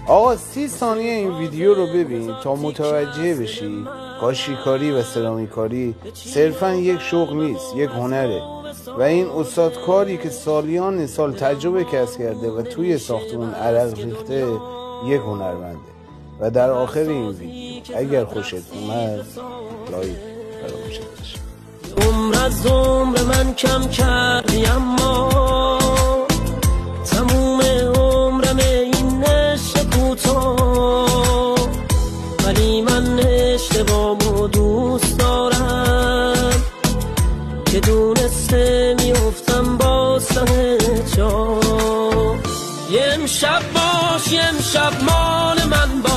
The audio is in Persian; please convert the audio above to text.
آقا 30 ثانیه این ویدیو رو ببین تا متوجه بشی کاشیکاری و سرامیکاری صرفا یک شغل نیست، یک هنره و این استادکاری که سالیان سال تجربه کسب کرده و توی ساختمون عرق ریخته یک هنرمنده. و در آخر این ویدیو اگر خوشت اومد لایک فراموش نشه. عمر از عمر من کم کردی اما تموم عمرم این عشق کوتاه، ولی من اشتباهمو دوست دارم که دونسته میافتم با سر جا. یه امشب باش، یه امشب مال من باش،